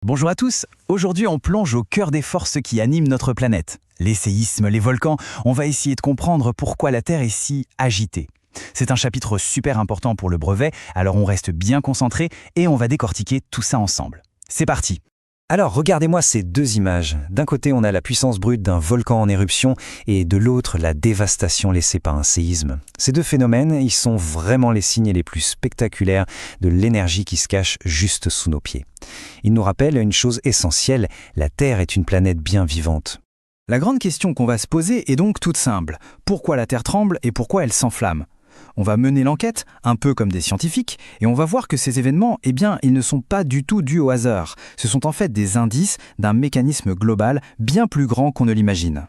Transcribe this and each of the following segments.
Bonjour à tous, aujourd'hui on plonge au cœur des forces qui animent notre planète. Les séismes, les volcans, on va essayer de comprendre pourquoi la Terre est si agitée. C'est un chapitre super important pour le brevet, alors on reste bien concentré et on va décortiquer tout ça ensemble. C'est parti! Alors, regardez-moi ces deux images. D'un côté, on a la puissance brute d'un volcan en éruption et de l'autre, la dévastation laissée par un séisme. Ces deux phénomènes, ils sont vraiment les signes les plus spectaculaires de l'énergie qui se cache juste sous nos pieds. Ils nous rappellent une chose essentielle, la Terre est une planète bien vivante. La grande question qu'on va se poser est donc toute simple. Pourquoi la Terre tremble et pourquoi elle s'enflamme? On va mener l'enquête, un peu comme des scientifiques, et on va voir que ces événements, ils ne sont pas du tout dus au hasard. Ce sont en fait des indices d'un mécanisme global bien plus grand qu'on ne l'imagine.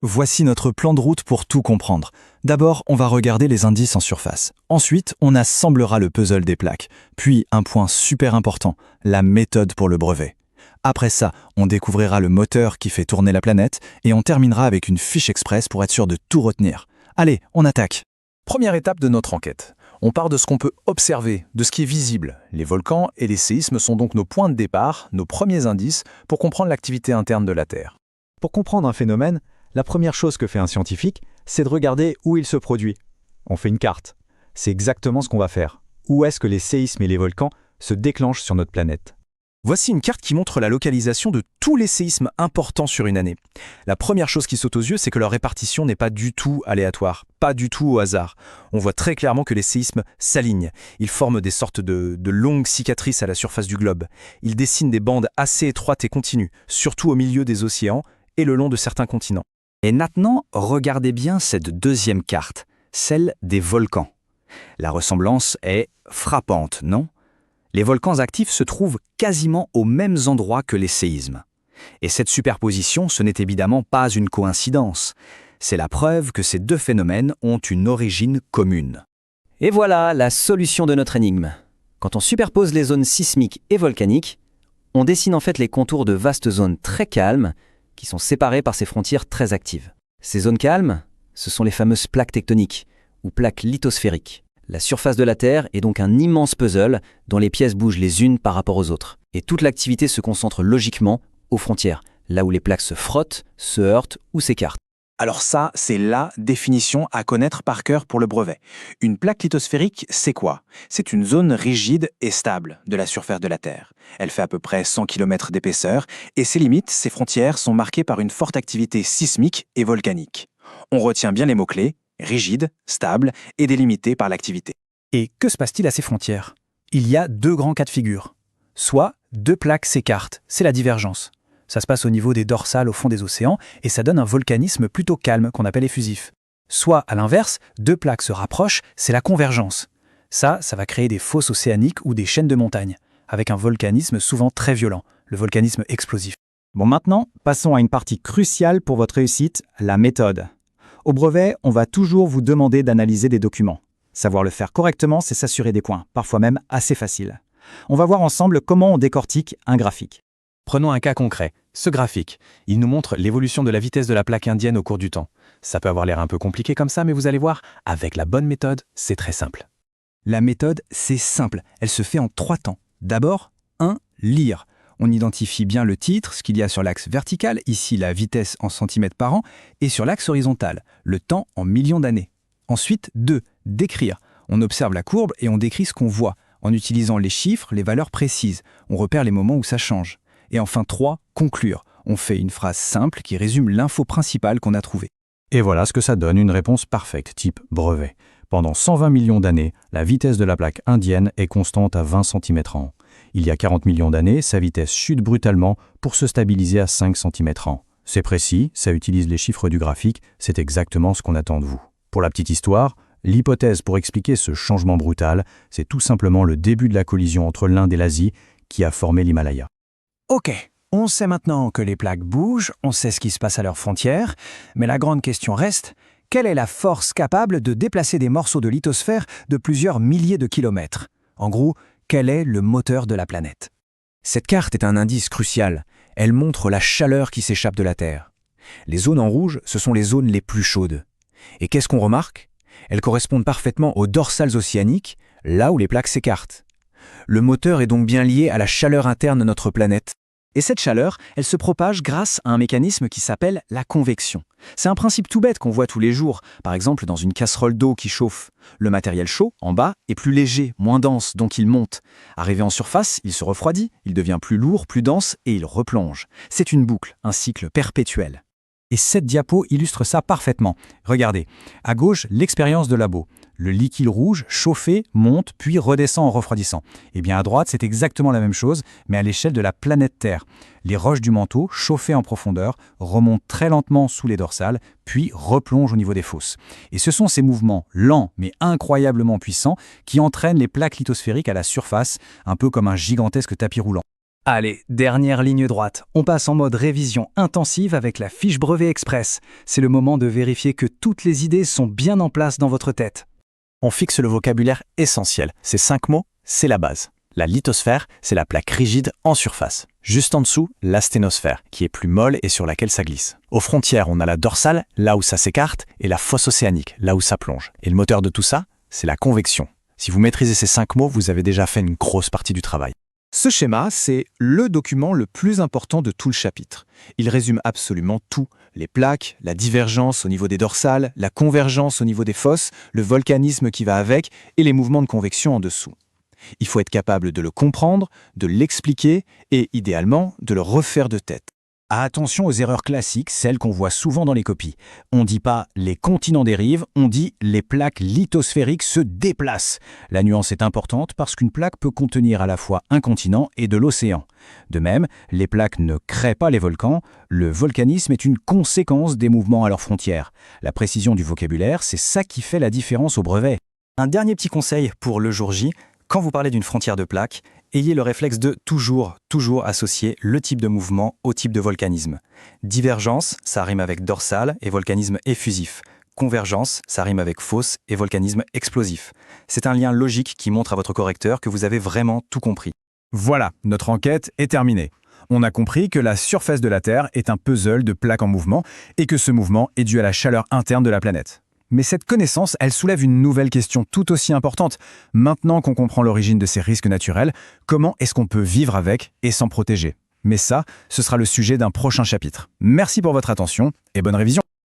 Voici notre plan de route pour tout comprendre. D'abord, on va regarder les indices en surface. Ensuite, on assemblera le puzzle des plaques. Puis, un point super important, la méthode pour le brevet. Après ça, on découvrira le moteur qui fait tourner la planète, et on terminera avec une fiche express pour être sûr de tout retenir. Allez, on attaque! Première étape de notre enquête. On part de ce qu'on peut observer, de ce qui est visible. Les volcans et les séismes sont donc nos points de départ, nos premiers indices pour comprendre l'activité interne de la Terre. Pour comprendre un phénomène, la première chose que fait un scientifique, c'est de regarder où il se produit. On fait une carte. C'est exactement ce qu'on va faire. Où est-ce que les séismes et les volcans se déclenchent sur notre planète? Voici une carte qui montre la localisation de tous les séismes importants sur une année. La première chose qui saute aux yeux, c'est que leur répartition n'est pas du tout aléatoire, pas du tout au hasard. On voit très clairement que les séismes s'alignent. Ils forment des sortes de longues cicatrices à la surface du globe. Ils dessinent des bandes assez étroites et continues, surtout au milieu des océans et le long de certains continents. Et maintenant, regardez bien cette deuxième carte, celle des volcans. La ressemblance est frappante, non ? Les volcans actifs se trouvent quasiment aux mêmes endroits que les séismes. Et cette superposition, ce n'est évidemment pas une coïncidence. C'est la preuve que ces deux phénomènes ont une origine commune. Et voilà la solution de notre énigme. Quand on superpose les zones sismiques et volcaniques, on dessine en fait les contours de vastes zones très calmes qui sont séparées par ces frontières très actives. Ces zones calmes, ce sont les fameuses plaques tectoniques ou plaques lithosphériques. La surface de la Terre est donc un immense puzzle dont les pièces bougent les unes par rapport aux autres. Et toute l'activité se concentre logiquement aux frontières, là où les plaques se frottent, se heurtent ou s'écartent. Alors ça, c'est la définition à connaître par cœur pour le brevet. Une plaque lithosphérique, c'est quoi? C'est une zone rigide et stable de la surface de la Terre. Elle fait à peu près 100 km d'épaisseur et ses limites, ses frontières sont marquées par une forte activité sismique et volcanique. On retient bien les mots-clés: rigide, stable et délimité par l'activité. Et que se passe-t-il à ces frontières? Il y a deux grands cas de figure. Soit deux plaques s'écartent, c'est la divergence. Ça se passe au niveau des dorsales au fond des océans et ça donne un volcanisme plutôt calme qu'on appelle effusif. Soit, à l'inverse, deux plaques se rapprochent, c'est la convergence. Ça va créer des fosses océaniques ou des chaînes de montagnes, avec un volcanisme souvent très violent, le volcanisme explosif. Bon, maintenant, passons à une partie cruciale pour votre réussite, la méthode. Au brevet, on va toujours vous demander d'analyser des documents. Savoir le faire correctement, c'est s'assurer des points, parfois même assez faciles. On va voir ensemble comment on décortique un graphique. Prenons un cas concret, ce graphique. Il nous montre l'évolution de la vitesse de la plaque indienne au cours du temps. Ça peut avoir l'air un peu compliqué comme ça, mais vous allez voir, avec la bonne méthode, c'est très simple. La méthode, c'est simple. Elle se fait en 3 temps. D'abord, 1. Lire. On identifie bien le titre, ce qu'il y a sur l'axe vertical, ici la vitesse en centimètres par an, et sur l'axe horizontal, le temps en millions d'années. Ensuite, 2. Décrire. On observe la courbe et on décrit ce qu'on voit. En utilisant les chiffres, les valeurs précises. On repère les moments où ça change. Et enfin 3. Conclure. On fait une phrase simple qui résume l'info principale qu'on a trouvée. Et voilà ce que ça donne, une réponse parfaite, type brevet. Pendant 120 millions d'années, la vitesse de la plaque indienne est constante à 20 cm/an. Il y a 40 millions d'années, sa vitesse chute brutalement pour se stabiliser à 5 cm/an. C'est précis, ça utilise les chiffres du graphique, c'est exactement ce qu'on attend de vous. Pour la petite histoire, l'hypothèse pour expliquer ce changement brutal, c'est tout simplement le début de la collision entre l'Inde et l'Asie qui a formé l'Himalaya. Ok, on sait maintenant que les plaques bougent, on sait ce qui se passe à leurs frontières, mais la grande question reste, quelle est la force capable de déplacer des morceaux de lithosphère de plusieurs milliers de kilomètres? En gros, quel est le moteur de la planète? Cette carte est un indice crucial. Elle montre la chaleur qui s'échappe de la Terre. Les zones en rouge, ce sont les zones les plus chaudes. Et qu'est-ce qu'on remarque? Elles correspondent parfaitement aux dorsales océaniques, là où les plaques s'écartent. Le moteur est donc bien lié à la chaleur interne de notre planète. Et cette chaleur, elle se propage grâce à un mécanisme qui s'appelle la convection. C'est un principe tout bête qu'on voit tous les jours, par exemple dans une casserole d'eau qui chauffe. Le matériel chaud, en bas, est plus léger, moins dense, donc il monte. Arrivé en surface, il se refroidit, il devient plus lourd, plus dense, et il replonge. C'est une boucle, un cycle perpétuel. Et cette diapo illustre ça parfaitement. Regardez, à gauche, l'expérience de labo. Le liquide rouge, chauffé, monte, puis redescend en refroidissant. Et bien à droite, c'est exactement la même chose, mais à l'échelle de la planète Terre. Les roches du manteau, chauffées en profondeur, remontent très lentement sous les dorsales, puis replongent au niveau des fosses. Et ce sont ces mouvements lents, mais incroyablement puissants, qui entraînent les plaques lithosphériques à la surface, un peu comme un gigantesque tapis roulant. Allez, dernière ligne droite. On passe en mode révision intensive avec la fiche brevet express. C'est le moment de vérifier que toutes les idées sont bien en place dans votre tête. On fixe le vocabulaire essentiel. Ces 5 mots, c'est la base. La lithosphère, c'est la plaque rigide en surface. Juste en dessous, la sténosphère, qui est plus molle et sur laquelle ça glisse. Aux frontières, on a la dorsale, là où ça s'écarte, et la fosse océanique, là où ça plonge. Et le moteur de tout ça, c'est la convection. Si vous maîtrisez ces 5 mots, vous avez déjà fait une grosse partie du travail. Ce schéma, c'est le document le plus important de tout le chapitre. Il résume absolument tout. Les plaques, la divergence au niveau des dorsales, la convergence au niveau des fosses, le volcanisme qui va avec et les mouvements de convection en dessous. Il faut être capable de le comprendre, de l'expliquer et, idéalement, de le refaire de tête. Attention aux erreurs classiques, celles qu'on voit souvent dans les copies. On ne dit pas « les continents dérivent », on dit « les plaques lithosphériques se déplacent ». La nuance est importante parce qu'une plaque peut contenir à la fois un continent et de l'océan. De même, les plaques ne créent pas les volcans, le volcanisme est une conséquence des mouvements à leurs frontières. La précision du vocabulaire, c'est ça qui fait la différence au brevet. Un dernier petit conseil pour le jour J, quand vous parlez d'une frontière de plaque, ayez le réflexe de toujours associer le type de mouvement au type de volcanisme. Divergence, ça rime avec dorsale et volcanisme effusif. Convergence, ça rime avec fosse et volcanisme explosif. C'est un lien logique qui montre à votre correcteur que vous avez vraiment tout compris. Voilà, notre enquête est terminée. On a compris que la surface de la Terre est un puzzle de plaques en mouvement et que ce mouvement est dû à la chaleur interne de la planète. Mais cette connaissance, elle soulève une nouvelle question tout aussi importante. Maintenant qu'on comprend l'origine de ces risques naturels, comment est-ce qu'on peut vivre avec et s'en protéger? Mais ça, ce sera le sujet d'un prochain chapitre. Merci pour votre attention et bonne révision.